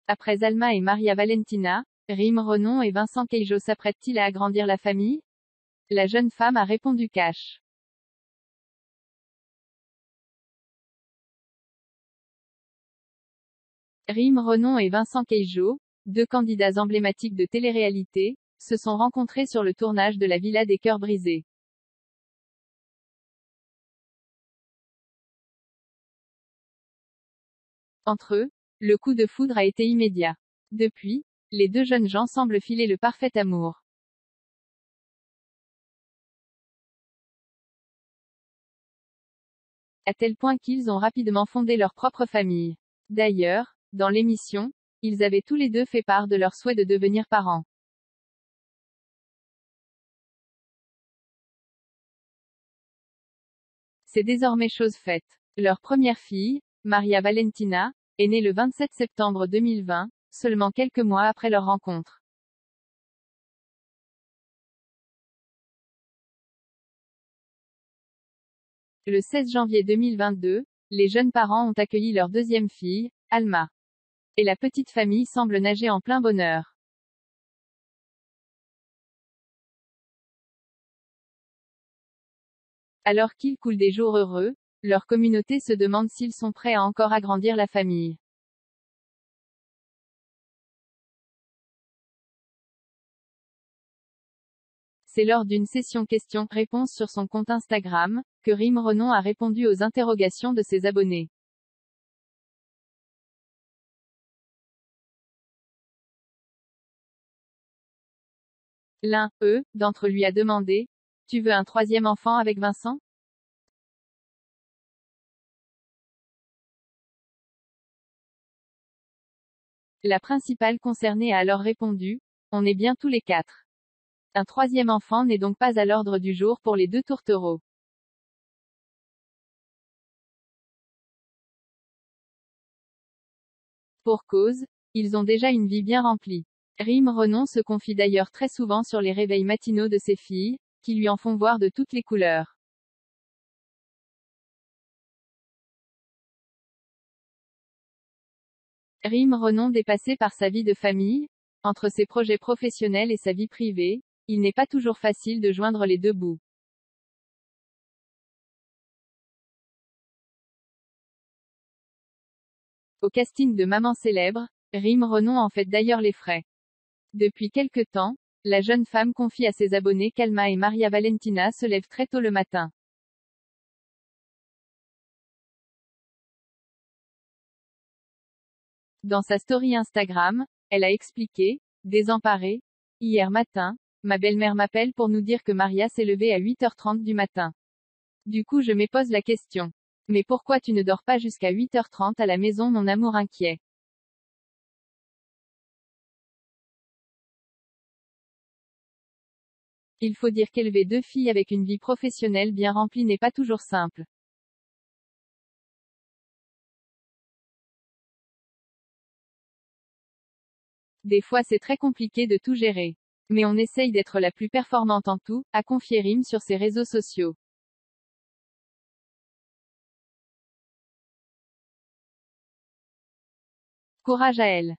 Après Alma et Maria Valentina, Rim Renon et Vincent Keijo s'apprêtent-ils à agrandir la famille? La jeune femme a répondu cash. Rim Renon et Vincent Keijo, deux candidats emblématiques de télé-réalité, se sont rencontrés sur le tournage de la Villa des Cœurs Brisés. Entre eux, le coup de foudre a été immédiat. Depuis, les deux jeunes gens semblent filer le parfait amour. À tel point qu'ils ont rapidement fondé leur propre famille. D'ailleurs, dans l'émission, ils avaient tous les deux fait part de leur souhait de devenir parents. C'est désormais chose faite. Leur première fille, Maria Valentina, est née le 27 septembre 2020, seulement quelques mois après leur rencontre. Le 16 janvier 2022, les jeunes parents ont accueilli leur deuxième fille, Alma. Et la petite famille semble nager en plein bonheur. Alors qu'ils coulent des jours heureux, leur communauté se demande s'ils sont prêts à encore agrandir la famille. C'est lors d'une session questions-réponses sur son compte Instagram, que Rim Renon a répondu aux interrogations de ses abonnés. L'un, d'entre lui a demandé: Tu veux un troisième enfant avec Vincent? La principale concernée a alors répondu: On est bien tous les quatre. Un troisième enfant n'est donc pas à l'ordre du jour pour les deux tourtereaux. Pour cause, ils ont déjà une vie bien remplie. Rim Renon se confie d'ailleurs très souvent sur les réveils matinaux de ses filles, qui lui en font voir de toutes les couleurs. Rim Renon dépassé par sa vie de famille, entre ses projets professionnels et sa vie privée, il n'est pas toujours facile de joindre les deux bouts. Au casting de Maman célèbre, Rim Renon en fait d'ailleurs les frais. Depuis quelque temps, la jeune femme confie à ses abonnés qu'Alma et Maria Valentina se lèvent très tôt le matin. Dans sa story Instagram, elle a expliqué, désemparée: Hier matin, ma belle-mère m'appelle pour nous dire que Maria s'est levée à 8h30 du matin. Du coup je me pose la question. Mais pourquoi tu ne dors pas jusqu'à 8h30 à la maison mon amour inquiet? Il faut dire qu'élever deux filles avec une vie professionnelle bien remplie n'est pas toujours simple. Des fois c'est très compliqué de tout gérer. Mais on essaye d'être la plus performante en tout, a confié Rim sur ses réseaux sociaux. Courage à elle.